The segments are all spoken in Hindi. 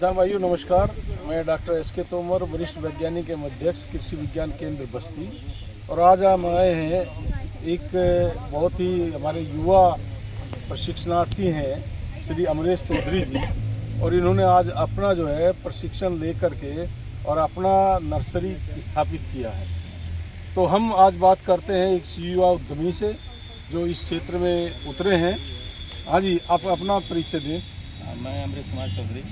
किसान भाइयों नमस्कार। मैं डॉक्टर एस.के. तोमर, वरिष्ठ वैज्ञानिक एवं अध्यक्ष कृषि विज्ञान केंद्र बस्ती, और आज हम आए हैं एक बहुत ही हमारे युवा प्रशिक्षणार्थी हैं श्री अमरेश चौधरी जी, और इन्होंने आज अपना जो है प्रशिक्षण लेकर के और अपना नर्सरी स्थापित किया है। तो हम आज बात करते हैं एक युवा उद्यमी से जो इस क्षेत्र में उतरे हैं। हाँ जी, आप अपना परिचय दें। मैं अमरेश कुमार चौधरी,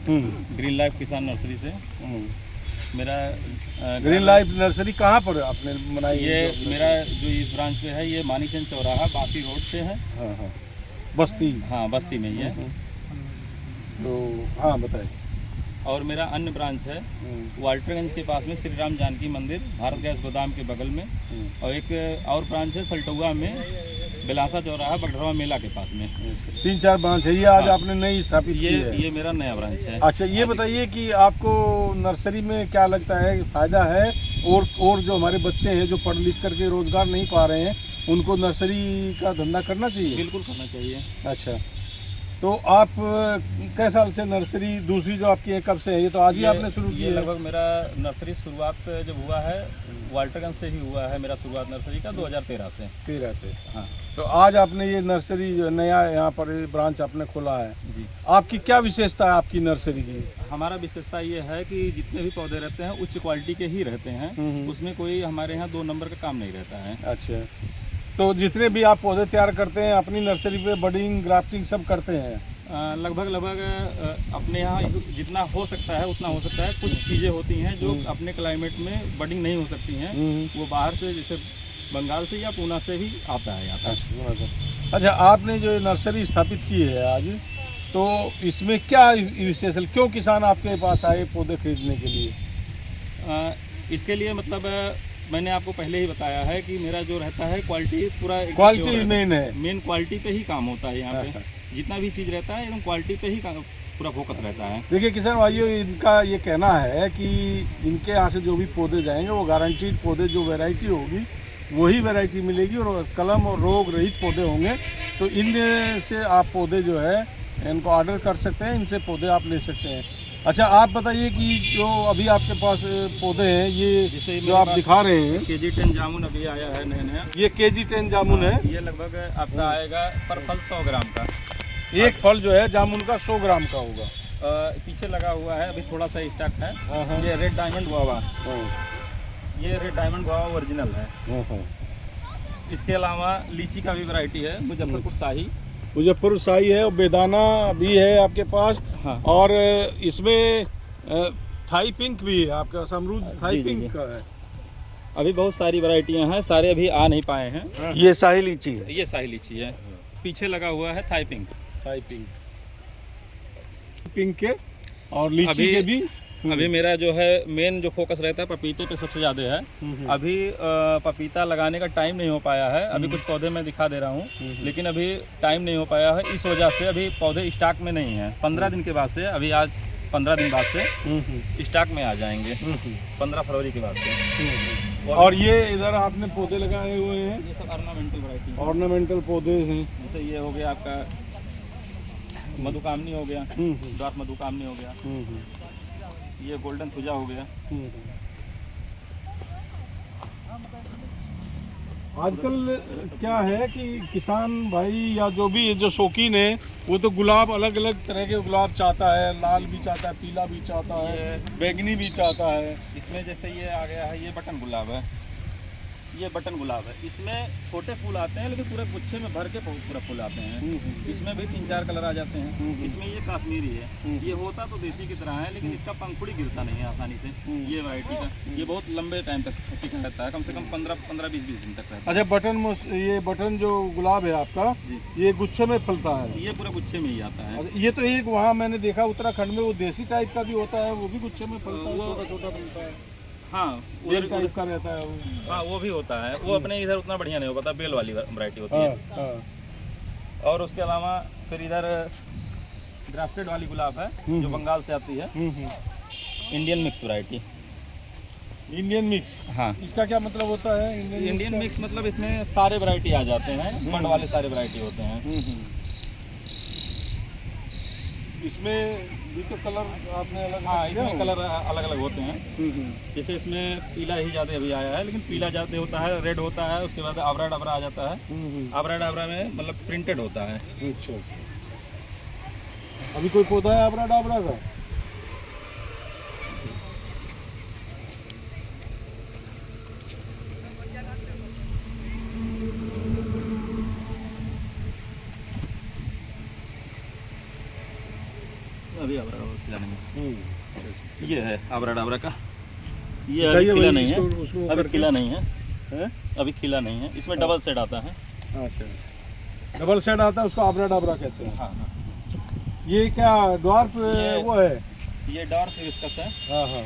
ग्रीन लाइफ किसान नर्सरी से। मेरा ग्रीन लाइफ नर्सरी कहाँ पर आपने बनाई? ये मेरा जो इस ब्रांच पे है ये मानीचंद चौराहा बासी रोड पे है। हाँ, बस्ती। हाँ, बस्ती में ही है। तो हाँ बताएं। और मेरा अन्य ब्रांच है वाल्टरगंज के पास में श्री राम जानकी मंदिर, भारत गैस गोदाम के बगल में। और एक और ब्रांच है सल्टुआ में, बिलासा चौराहा बगढ़वा मेला के पास में। 3-4 ब्रांच है। ये आज आपने नई स्थापित की है? ये मेरा नया ब्रांच है। अच्छा, ये बताइए कि आपको नर्सरी में क्या लगता है फ़ायदा है, और जो हमारे बच्चे हैं जो पढ़ लिख करके रोज़गार नहीं पा रहे हैं उनको नर्सरी का धंधा करना चाहिए? बिल्कुल करना चाहिए। अच्छा, तो आप कै साल से नर्सरी दूसरी जो आपकी है कब से है? ये तो आज ही आपने शुरू की है? लगभग मेरा नर्सरी शुरुआत जब हुआ है वाल्टरगंज से ही हुआ है मेरा शुरुआत नर्सरी का 2013 से। 13 से। हाँ। तो आज आपने ये नर्सरी जो नया यहाँ पर ब्रांच आपने खोला है जी। आपकी क्या विशेषता है आपकी नर्सरी की? हमारा विशेषता ये है कि जितने भी पौधे रहते हैं उच्च क्वालिटी के ही रहते हैं। उसमें कोई हमारे यहाँ 2 नंबर का काम नहीं रहता है। अच्छा, तो जितने भी आप पौधे तैयार करते हैं अपनी नर्सरी पे बडिंग ग्राफ्टिंग सब करते हैं? लगभग अपने यहाँ जितना हो सकता है उतना हो सकता है। कुछ चीज़ें होती हैं जो अपने क्लाइमेट में बडिंग नहीं हो सकती हैं, वो बाहर से जैसे बंगाल से या पूना से भी आता है यहाँ पर। अच्छा, आपने जो नर्सरी स्थापित की है आज, तो इसमें क्या विशेष है? क्यों किसान आपके पास आए पौधे खरीदने के लिए? इसके लिए मतलब मैंने आपको पहले ही बताया है कि मेरा जो रहता है क्वालिटी पूरा क्वालिटी मेन है। मेन क्वालिटी पे ही काम होता है यहाँ पे। जितना भी चीज़ रहता है एकदम क्वालिटी पे ही पूरा फोकस रहता है। देखिए किसान भाइयों, इनका ये कहना है कि इनके यहाँ से जो भी पौधे जाएंगे वो गारंटीड पौधे, जो वैरायटी होगी वही वैरायटी मिलेगी, और कलम और रोग रहित पौधे होंगे। तो इन से आप पौधे जो है इनको ऑर्डर कर सकते हैं, इनसे पौधे आप ले सकते हैं। अच्छा, आप बताइए कि जो अभी आपके पास पौधे हैं ये जो आप दिखा रहे हैं, KG 10 जामुन अभी आया है नया। ये KG 10 जामुन है। ये लगभग आपका आएगा पर फल 100 ग्राम का। एक फल जो है जामुन का 100 ग्राम का होगा। पीछे लगा हुआ है, अभी थोड़ा सा स्टॉक है। ये रेड डायमंड गुआवा, ये रेड डायमंड गुआवा ओरिजिनल है। इसके अलावा लीची का भी वैरायटी है, मुजफ्फरपुर शाही है, और बेदाना भी है आपके पास। हाँ। और इसमें थाई पिंक भी है आपके पास, अमरूद थाई पिंक का है। अभी बहुत सारी वैरायटियां हैं, सारे अभी आ नहीं पाए हैं। ये शाही लीची है। ये शाही लीची है। पीछे लगा हुआ है थाई पिंक के, और लीची के भी। अभी मेरा जो है मेन जो फोकस रहता है पपीते पे सबसे ज़्यादा है। अभी पपीता लगाने का टाइम नहीं हो पाया है। अभी कुछ पौधे मैं दिखा दे रहा हूँ, लेकिन अभी टाइम नहीं हो पाया है। इस वजह से अभी पौधे स्टॉक में नहीं है। 15 दिन के बाद से, अभी आज 15 दिन बाद से स्टॉक में आ जाएंगे। 15 फरवरी के बाद से। और ये इधर आपने पौधे लगाए हुए हैं, ये सब ऑर्नामेंटल वैरायटी, ऑर्नामेंटल पौधे हैं। जैसे ये हो गया आपका मधुकामनी हो गया, डॉट मधुकामनी हो गया, ये गोल्डन पूजा हो गया। आजकल क्या है कि किसान भाई या जो भी जो शौकीन है वो तो गुलाब, अलग अलग तरह के गुलाब चाहता है, लाल भी चाहता है, पीला भी चाहता है, बैगनी भी चाहता है। इसमें जैसे ये आ गया है, ये बटन गुलाब है, ये बटन गुलाब है। इसमें छोटे फूल आते हैं लेकिन पूरे गुच्छे में भर के पूरा फूल आते हैं। इसमें भी 3-4 कलर आ जाते हैं। इसमें ये काश्मीरी है, ये होता तो देसी की तरह है लेकिन इसका पंखुड़ी गिरता नहीं है आसानी से। ये वैरायटी का ये बहुत लंबे टाइम तक टिका रहता है, कम से कम 15-20 दिन तक रहता है। अच्छा, ये बटन जो गुलाब है आपका, ये गुच्छे में फलता है? ये पूरे गुच्छे में ही आता है। ये तो एक वहाँ मैंने देखा उत्तराखंड में वो देसी टाइप का भी होता है, वो भी गुच्छे में फलता है, छोटा छोटा फलता है। हाँ, बेल टाइप का रहता है वो। हाँ, वो भी होता है। वो अपने इधर उतना बढ़िया नहीं हो पाता, बेल वाली वैरायटी होती है। और उसके अलावा फिर इधर ग्राफ्टेड वाली गुलाब है जो बंगाल से आती है, Indian mix variety. Indian mix? हाँ। इसका क्या मतलब होता है? इंडियन मिक्स मतलब इसमें सारे वैरायटी आ जाते हैं, बंड वाले सारे वैरायटी होते हैं। इसमें भी तो कलर आपने अलग हाँ, किया इसमें होगा? कलर अलग अलग होते हैं। जैसे इसमें पीला ही ज़्यादा अभी आया है, लेकिन पीला ज़्यादा होता है, रेड होता है, उसके बाद आबरा डाबरा आ जाता है। आबरा डाबरा में मतलब प्रिंटेड होता है। अच्छा अच्छा। अभी कोई पौधा है आबरा डाबरा का? अभी आबरा डाबरा खिला नहीं है। ये है आबरा डाबरा का, ये दिखाइए अभी खिला भाई, नहीं है, इसको- उसको अभी करके। खिला नहीं है, हैं? अभी खिला नहीं है। इसमें डबल सेट आता है। अच्छा, डबल सेट आता है, उसको आबरा डाबरा कहते हैं। हाँ हाँ, ये क्या ड्वार्फ ये- वो है? ये डार्क हिबिस्कस है। हाँ हाँ,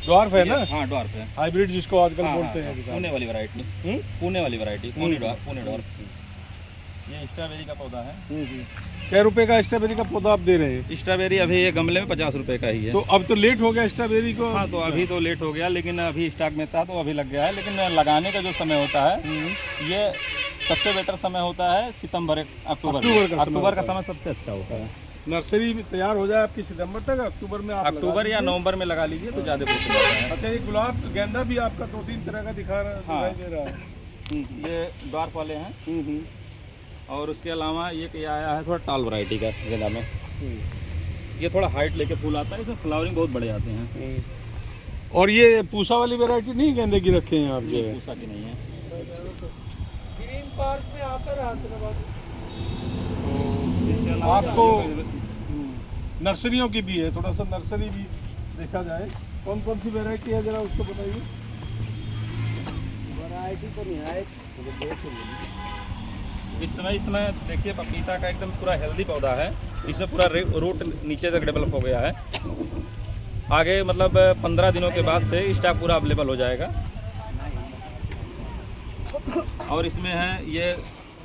ड्वार्फ है ना, हाँ डॉर्फ है। हाइब्रिड जिसको आजकल हाँ, बोलते हाँ, हैं किसान। पुणे वाली वैरायटी, हम्म? पुणे वाली वैरायटी, पुणे डॉर्फ, पुणे डॉर्फ। हम्म। ये स्ट्रॉबेरी का पौधा है। क्या रुपए का स्ट्रॉबेरी का पौधा आप दे रहे हैं? स्ट्रॉबेरी अभी ये गमले में 50 रुपए का ही है। तो अब तो लेट हो गया स्ट्रॉबेरी को। हाँ, तो अभी तो लेट हो गया, लेकिन अभी स्टॉक में था तो अभी लग गया है। लेकिन लगाने का जो समय होता है, ये सबसे बेटर समय होता है सितंबर अक्टूबर अक्टूबर का समय समय सबसे अच्छा होता है। नर्सरी में तैयार हो जाए आपकी सितंबर तक, अक्टूबर में आप लगा अक्टूबर या दीजिए। नवंबर में लगा लीजिए तो ज़्यादा बेहतर होता है। अच्छा, ये गुलाब गेंदा भी आपका 2-3 तरह का हाँ। दिखाई दे रहा है। ये डॉर्फ वाले हैं, और उसके अलावा ये आया है थोड़ा टाल वैरायटी का गेंदा में। ये थोड़ा हाइट लेके फूल आता है, इसमें फ्लावरिंग बहुत बड़े आते हैं। और ये पूसा वाली वैरायटी नहीं गेंदे की रखे हैं आप जो ये है? पूसा की नहीं है। ग्रीन पार्क में आकर इसके अलावा आपको नर्सरियों की भी है, थोड़ा सा नर्सरी भी देखा जाए। कौन कौन सी वैरायटी है जरा उसको बताइए। वैरायटी तो निहायत इसमें देखिए पपीता का एकदम पूरा हेल्दी पौधा है। इसमें पूरा रूट नीचे तक डेवलप हो गया है। आगे मतलब 15 दिनों के बाद से स्टॉक पूरा अवेलेबल हो जाएगा। और इसमें है ये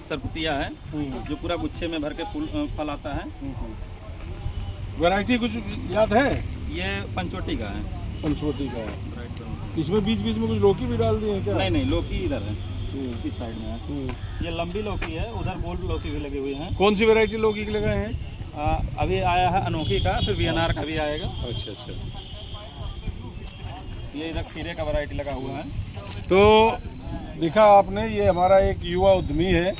सरपुतिया है, जो पूरा गुच्छे में भर के फल आता है। वैरायटी कुछ याद है? ये पंचोटी का है। पंचवटी का है। इसमें बीच बीच में कुछ लौकी भी डाल दिए हैं क्या? नहीं, लौकी इधर है, इस साइड में है। ये लंबी लौकी है, उधर गोल्ड लौकी भी लगे हुए हैं। कौन सी वैरायटी लौकी के लगाए हैं? अभी आया है अनोखी का, फिर VNR का भी आएगा। अच्छा अच्छा। ये इधर खीरे का वैरायटी लगा हुआ है। तो देखा आपने, ये हमारा एक युवा उद्यमी है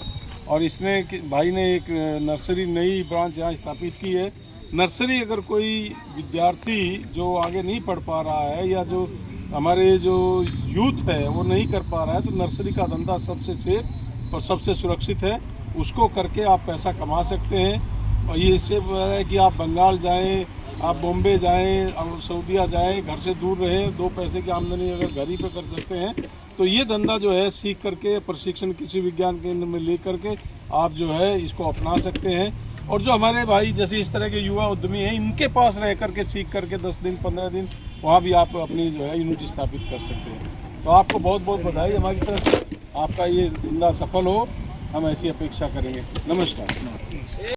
और इसने भाई ने एक नर्सरी नई ब्रांच यहाँ स्थापित की है। नर्सरी अगर कोई विद्यार्थी जो आगे नहीं पढ़ पा रहा है, या जो हमारे जो यूथ है वो नहीं कर पा रहा है, तो नर्सरी का धंधा सबसे सेफ और सबसे सुरक्षित है। उसको करके आप पैसा कमा सकते हैं। और ये इससे है कि आप बंगाल जाएं, आप बॉम्बे जाएं, और सऊदीया जाएं, घर से दूर रहें, 2 पैसे की आमदनी अगर घर ही पे कर सकते हैं, तो ये धंधा जो है सीख करके प्रशिक्षण कृषि विज्ञान केंद्र में ले करके आप जो है इसको अपना सकते हैं। और जो हमारे भाई जैसे इस तरह के युवा उद्यमी हैं, इनके पास रह करके सीख करके 10 दिन 15 दिन वहाँ भी आप अपनी जो है यूनिट स्थापित कर सकते हैं। तो आपको बहुत बहुत बधाई हमारी तरफ से। आपका ये धंधा सफल हो, हम ऐसी अपेक्षा करेंगे। नमस्कार।